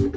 Good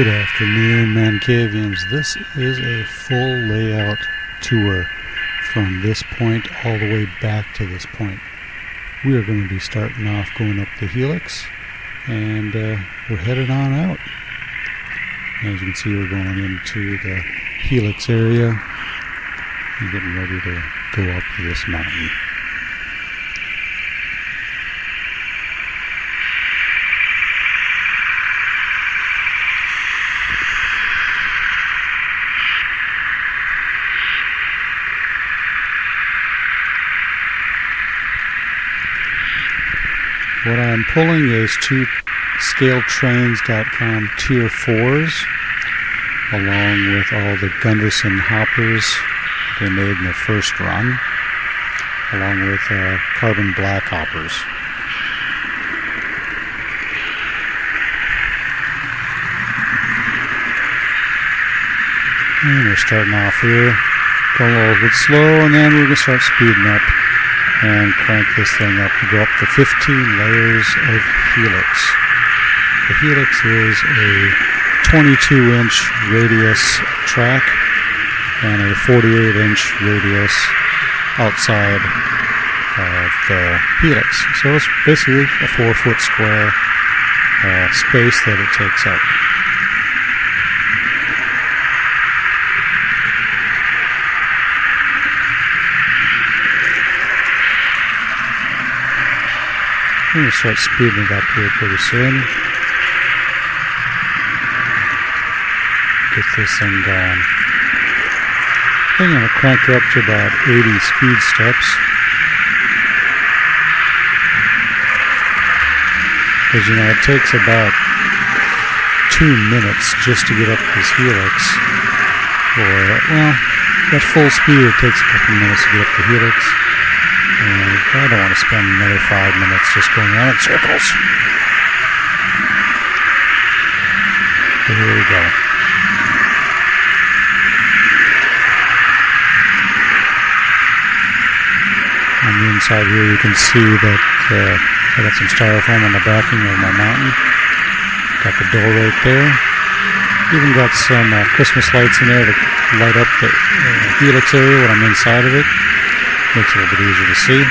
afternoon, ManCavians. This is a full layout tour from this point all the way back to this point. We are going to be starting off going up the helix, and we're headed on out. As you can see, we're going into the helix area and getting ready to go up this mountain. What I'm pulling is two scaletrains.com tier 4s, along with all the Gunderson hoppers they made in the first run, along with carbon black hoppers. And we're starting off here, going a little bit slow, and then we're going to start speeding up and crank this thing up to go up to 15 layers of helix. The helix is a 22-inch radius track and a 48-inch radius outside of the helix. So it's basically a 4-foot square space that it takes up. I'm going to start speeding it up here pretty soon. Get this thing going. I'm going to crank her up to about 80 speed steps. Because, you know, it takes about 2 minutes just to get up this helix. Or, well, at full speed it takes a couple minutes to get up the helix. And I don't want to spend another 5 minutes just going around in circles. So here we go. On the inside here you can see that I got some styrofoam on the backing of my mountain. Got the door right there. Even got some Christmas lights in there to light up the helix area when I'm inside of it. Makes it a little bit easier to see.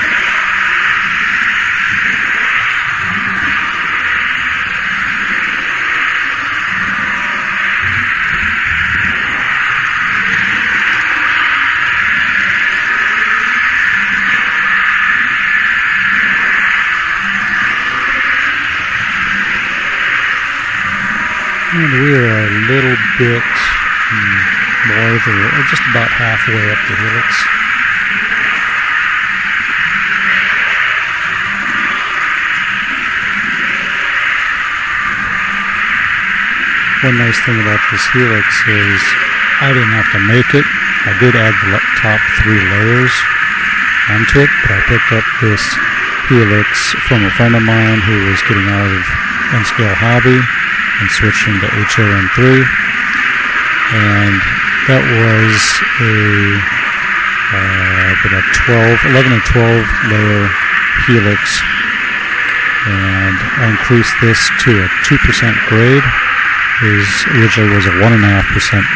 And we're a little bit more than, just about halfway up the helix. One nice thing about this helix is I didn't have to make it. I did add the top 3 layers onto it, but I picked up this helix from a friend of mine who was getting out of N-scale hobby and switched into HON3. And that was a 11 or 12 layer helix. And I increased this to a 2% grade. Originally was a 1.5%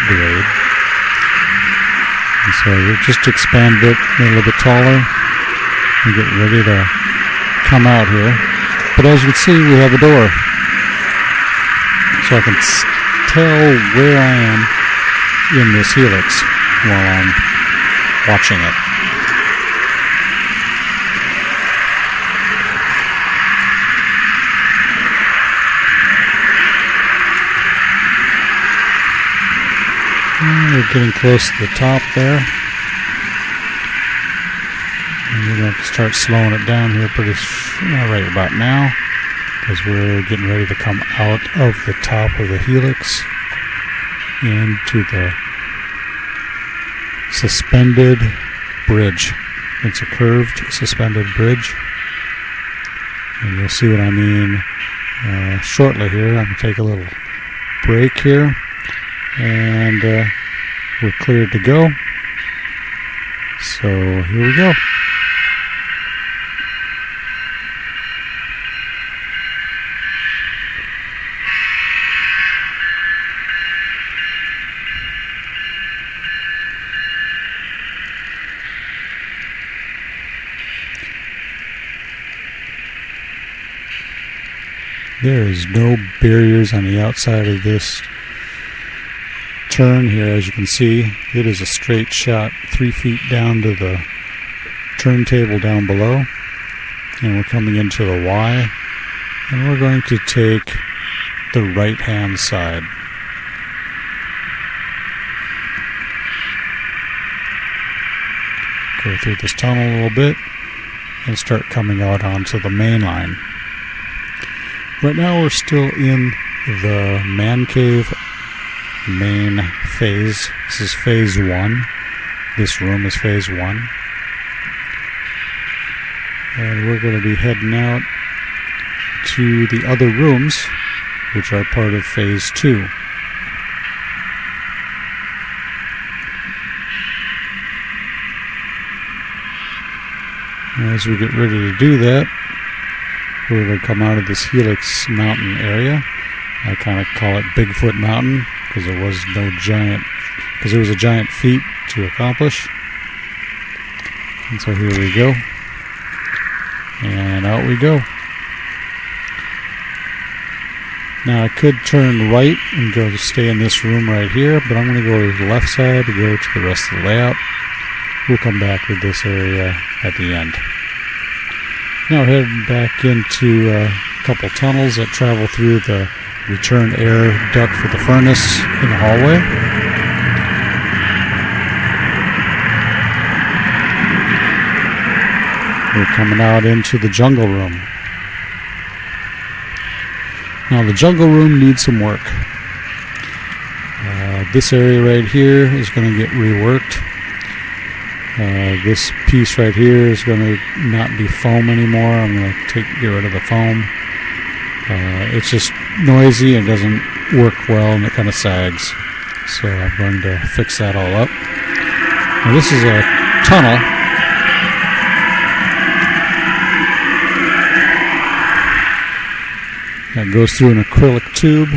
grade. And so just expand it, make it a little bit taller, and get ready to come out here. But as you can see, we have a door. So I can tell where I am in this helix while I'm watching it. We're getting close to the top there. And we're going to start slowing it down here right about now, because we're getting ready to come out of the top of the helix into the suspended bridge. It's a curved suspended bridge. And you'll see what I mean shortly here. I'm going to take a little break here. And we're cleared to go. So here we go. There is no barriers on the outside of this turn here, as you can see. It is a straight shot 3 feet down to the turntable down below. And we're coming into the Y. And we're going to take the right-hand side. Go through this tunnel a little bit and start coming out onto the main line. Right now we're still in the ManCave main phase. This is phase 1. This room is phase 1. And we're going to be heading out to the other rooms, which are part of phase 2. As we get ready to do that, we're going to come out of this Helix Mountain area. I kind of call it Bigfoot Mountain because there was a giant feat to accomplish. And so here we go. And out we go. Now I could turn right and go to stay in this room right here, but I'm going to go to the left side to go to the rest of the layout. We'll come back with this area at the end. Now we're heading back into a couple tunnels that travel through the return air duct for the furnace in the hallway. We're coming out into the jungle room. Now the jungle room needs some work. This area right here is going to get reworked. This piece right here is going to not be foam anymore. I'm going to get rid of the foam. It's just noisy and doesn't work well, and it kind of sags. So I'm going to fix that all up. Now this is a tunnel. That goes through an acrylic tube,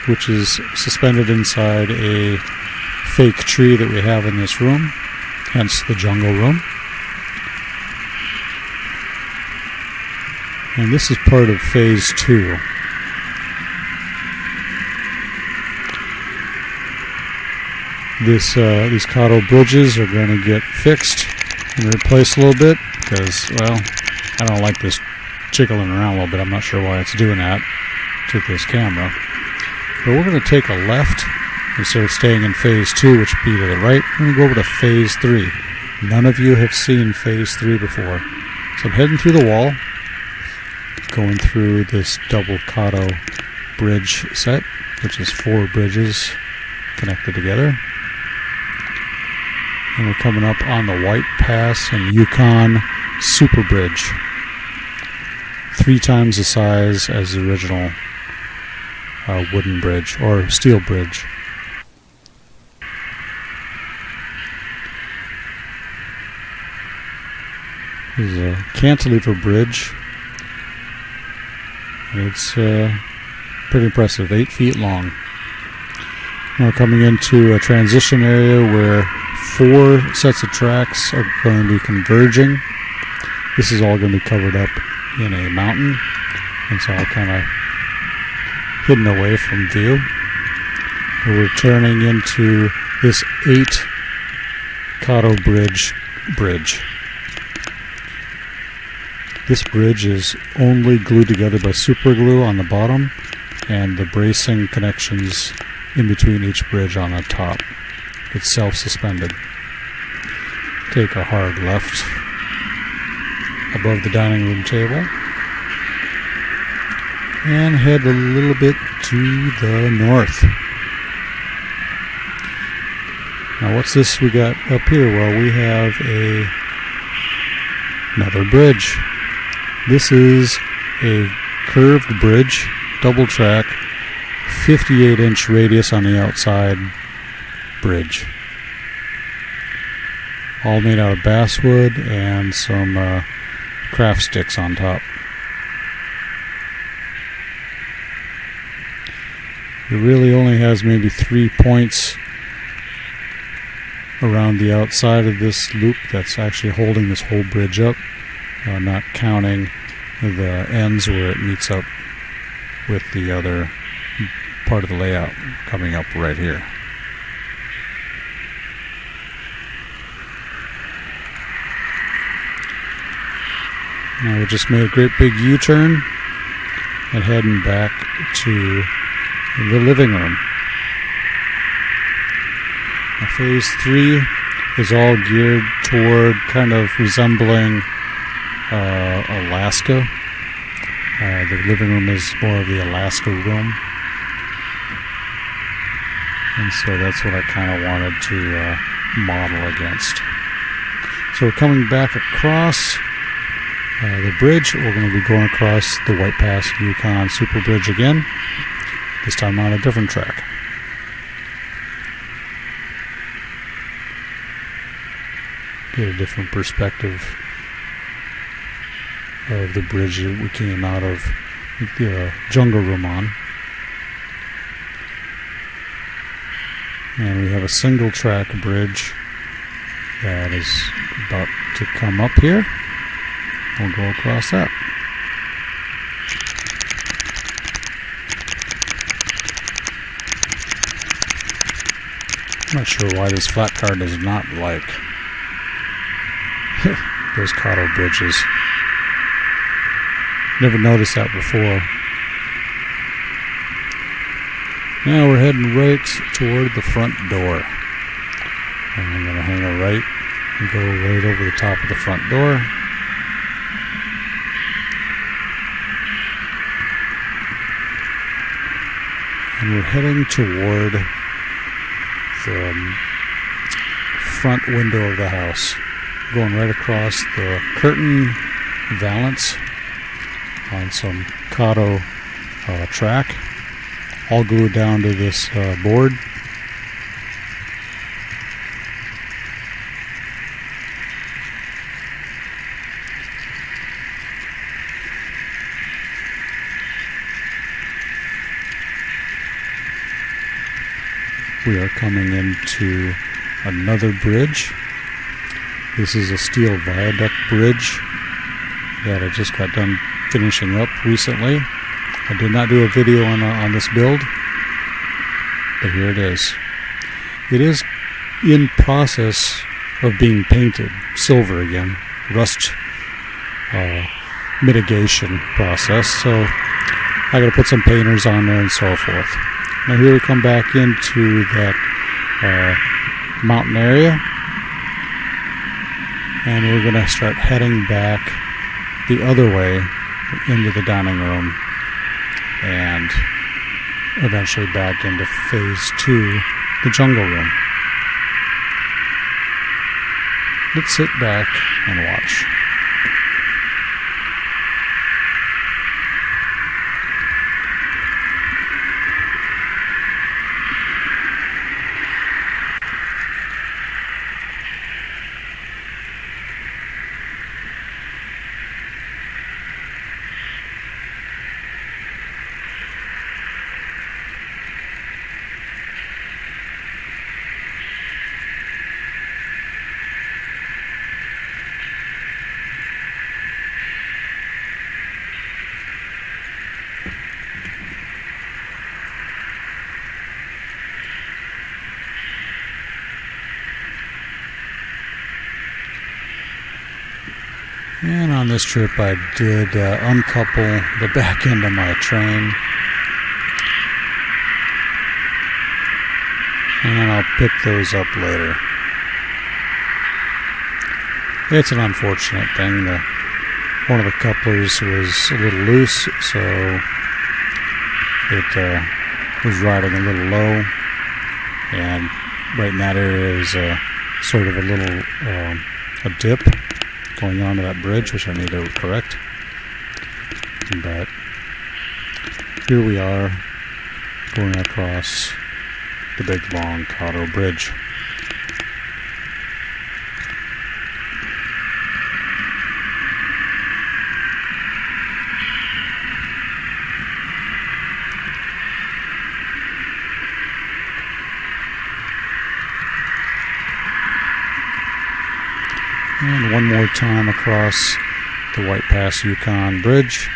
which is suspended inside a fake tree that we have in this room. Hence the jungle room. And this is part of phase 2. These KATO bridges are going to get fixed and replaced a little bit because, well, I don't like this jiggling around a little bit. I'm not sure why it's doing that to this camera. But we're going to take a left instead of staying in phase 2, which would be to the right. We're going to go over to phase 3. None of you have seen phase 3 before. So I'm heading through the wall, going through this double KATO bridge set, which is 4 bridges connected together. And we're coming up on the White Pass and Yukon Super Bridge. 3 times the size as the original wooden bridge, or steel bridge. This is a cantilever bridge. It's pretty impressive, 8 feet long. Now coming into a transition area where 4 sets of tracks are going to be converging. This is all going to be covered up in a mountain, and so all kind of hidden away from view. We're turning into this 8 KATO bridge. This bridge is only glued together by super glue on the bottom and the bracing connections in between each bridge on the top. It's self-suspended. Take a hard left above the dining room table and head a little bit to the north. Now what's this we got up here? Well, we have another bridge. This is a curved bridge, double track, 58-inch radius on the outside bridge. all made out of basswood and some craft sticks on top. It really only has maybe 3 points around the outside of this loop that's actually holding this whole bridge up, not counting the ends where it meets up with the other part of the layout coming up right here. Now we just made a great big U-turn and heading back to the living room. Now phase 3 is all geared toward kind of resembling Alaska. The living room is more of the Alaska room. And so that's what I kind of wanted to model against. So we're coming back across the bridge. We're going to be going across the White Pass Yukon Super Bridge again, this time on a different track. Get a different perspective of the bridge that we came out of the jungle room on. And we have a single track bridge that is about to come up here. We'll go across that. I'm not sure why this flat car does not like those KATO bridges. Never noticed that before. Now we're heading right toward the front door. And I'm going to hang a right and go right over the top of the front door. And we're heading toward the front window of the house. Going right across the curtain valance on some KATO track. All glued down to this board. We are coming into another bridge. This is a steel viaduct bridge that I just got done finishing up recently. I did not do a video on this build, but here it is. It is in process of being painted silver again, rust mitigation process, so I gotta put some painters on there and so forth. Now here we come back into that mountain area, and we're gonna start heading back the other way into the dining room and eventually back into phase 2, the jungle room. Let's sit back and watch. And on this trip I did uncouple the back end of my train. And I'll pick those up later. It's an unfortunate thing. One of the couplers was a little loose, so it was riding a little low. And right in that area is sort of a little a dip going onto that bridge, which I need to correct. But here we are going across the big long KATO bridge. And one more time across the White Pass Yukon bridge.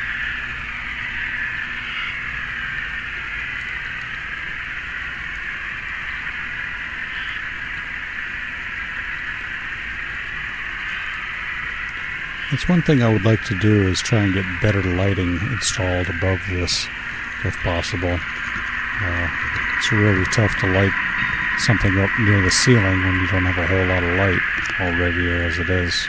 It's one thing I would like to do is try and get better lighting installed above this if possible. It's really tough to light something up near the ceiling when you don't have a whole lot of light already as it is.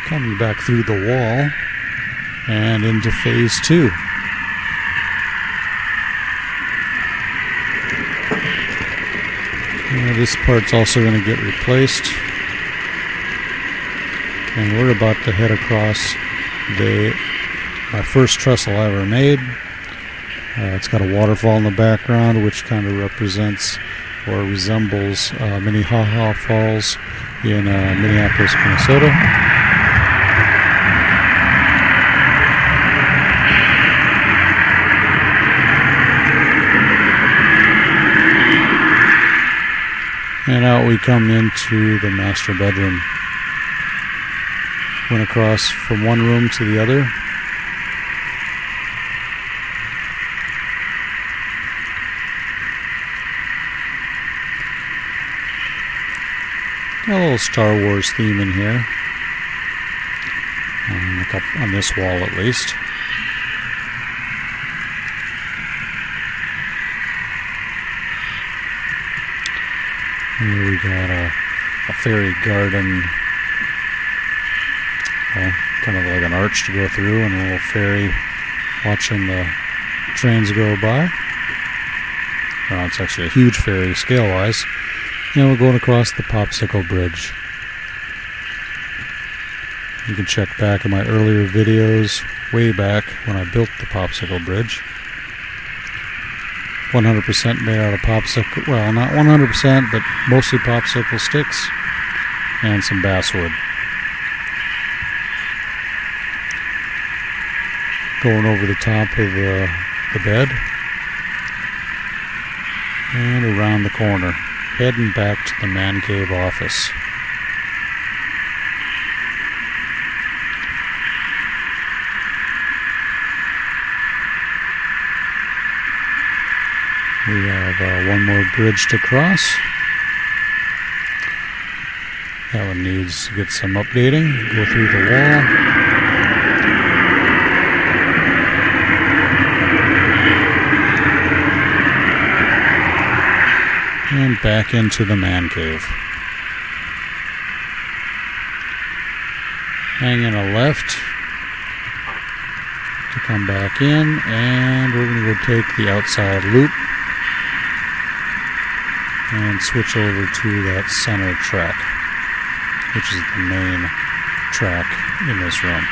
Coming back through the wall and into phase 2. This part's also going to get replaced, and we're about to head across my first trestle I ever made. It's got a waterfall in the background, which kind of represents or resembles mini Ha-Ha Falls in Minneapolis, Minnesota. And out we come into the master bedroom. Went across from one room to the other. Got a little Star Wars theme in here. On this wall at least. Here we got a fairy garden, kind of like an arch to go through, and a little fairy watching the trains go by. Well, it's actually a huge fairy scale-wise. And we're going across the Popsicle Bridge. You can check back in my earlier videos, way back when I built the Popsicle Bridge. 100% made out of popsicle, well, not 100%, but mostly popsicle sticks and some basswood. Going over the top of the bed and around the corner, heading back to the ManCave office. We have one more bridge to cross. That one needs to get some updating. Go through the wall. And back into the ManCave. Hanging a left to come back in, and we're going to go take the outside loop and switch over to that center track, which is the main track in this room.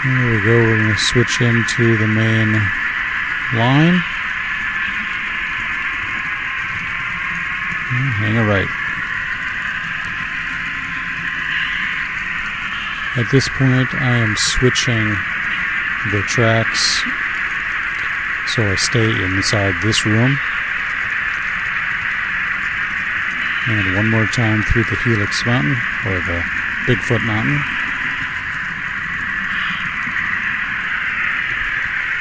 There we go, we're going to switch into the main line. And hang a right. At this point, I am switching the tracks so I stay inside this room. And one more time through the Helix Mountain, or the Bigfoot Mountain.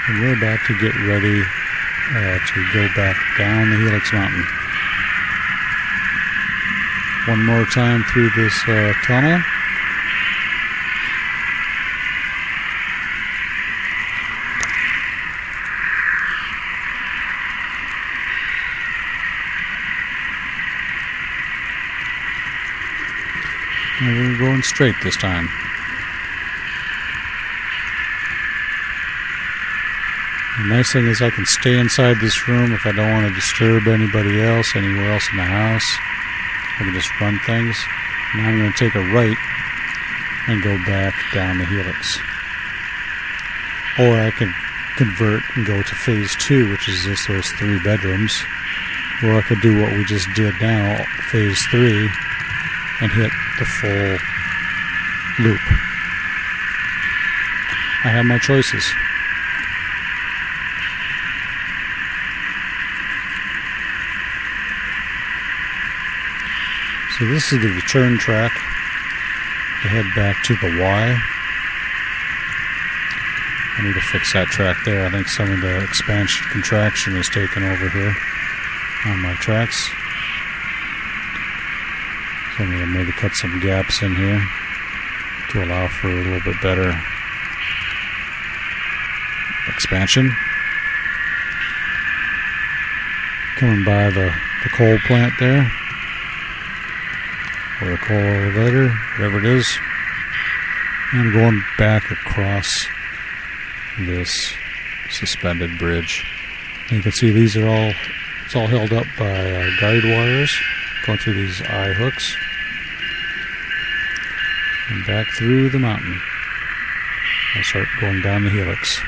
And we're about to get ready to go back down the Helix Mountain. One more time through this tunnel. And we're going straight this time. The nice thing is I can stay inside this room if I don't want to disturb anybody else, anywhere else in the house. I can just run things. Now I'm going to take a right and go back down the Helix. Or I could convert and go to phase 2, which is just those 3 bedrooms. Or I could do what we just did now, phase 3, and hit the full loop. I have my choices. So this is the return track to head back to the Y. I need to fix that track there. I think some of the expansion contraction is taken over here on my tracks. So I'm going to maybe cut some gaps in here to allow for a little bit better expansion. Coming by the coal plant there, or the coal elevator, whatever it is, and going back across this suspended bridge. And you can see these are all, it's all held up by guide wires going through these eye hooks and back through the mountain. I'll start going down the helix.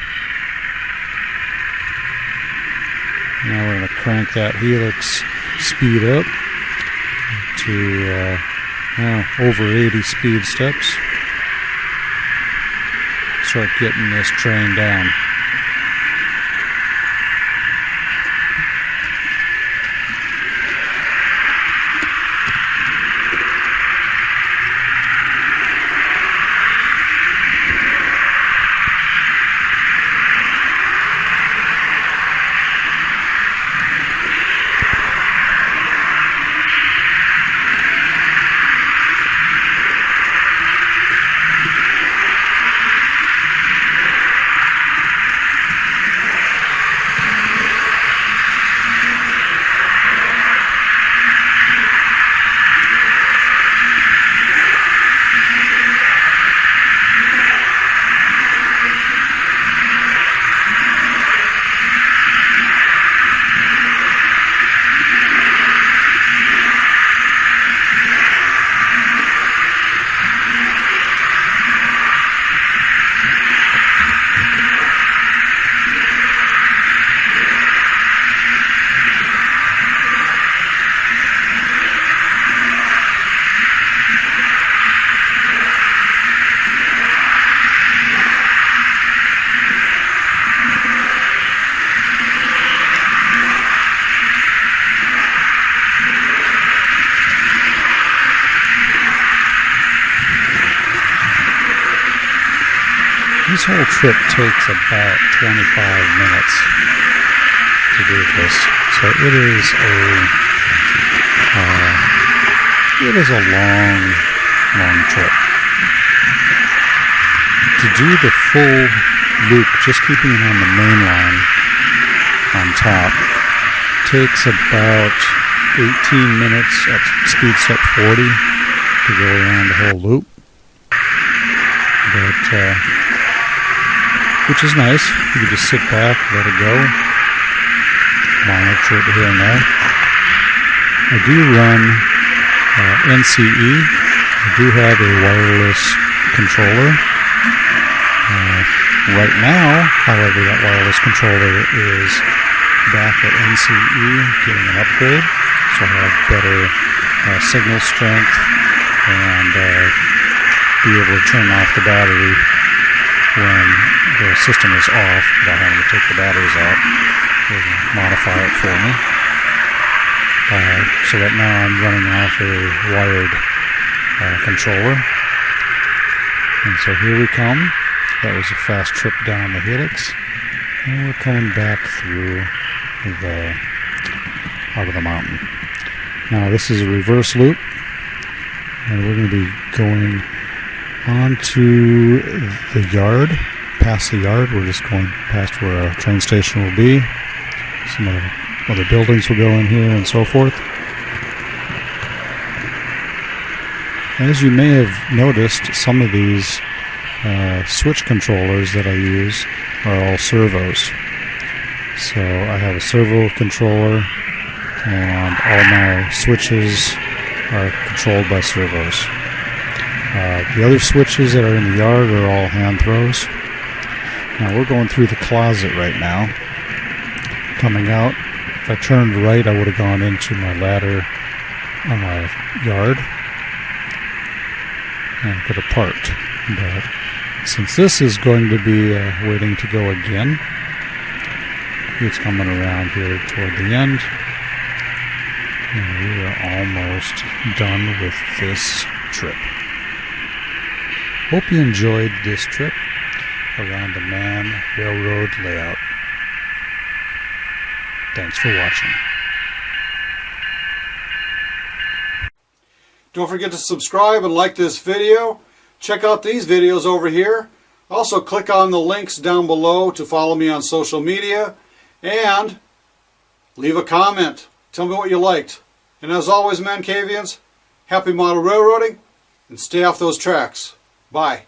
Now we're going to crank that helix speed up to over 80 speed steps. Start getting this train down. This whole trip takes about 25 minutes to do this, so it is a long trip. To do the full loop, just keeping it on the main line on top, takes about 18 minutes at speed step 40 to go around the whole loop. But which is nice. You can just sit back, let it go, monitor it here and there. I do run NCE. I do have a wireless controller. Right now, however, that wireless controller is back at NCE, getting an upgrade, so I have better signal strength and be able to turn off the battery when the system is off without having to take the batteries out. It'll modify it for me. So right now I'm running off a wired controller. And so here we come. That was a fast trip down the helix. And we're coming back through out of the mountain. Now this is a reverse loop. And we're going to be going onto the yard, past the yard. We're just going past where a train station will be. Some other buildings will go in here and so forth. As you may have noticed, some of these switch controllers that I use are all servos. So I have a servo controller and all my switches are controlled by servos. The other switches that are in the yard are all hand throws. Now we're going through the closet right now. Coming out, if I turned right, I would have gone into my ladder on my yard and could have parked. But since this is going to be waiting to go again, it's coming around here toward the end. And we are almost done with this trip. Hope you enjoyed this trip around the Man Railroad layout. Thanks for watching. Don't forget to subscribe and like this video. Check out these videos over here. Also click on the links down below to follow me on social media. And leave a comment. Tell me what you liked. And as always, ManCavians, happy model railroading and stay off those tracks. Bye.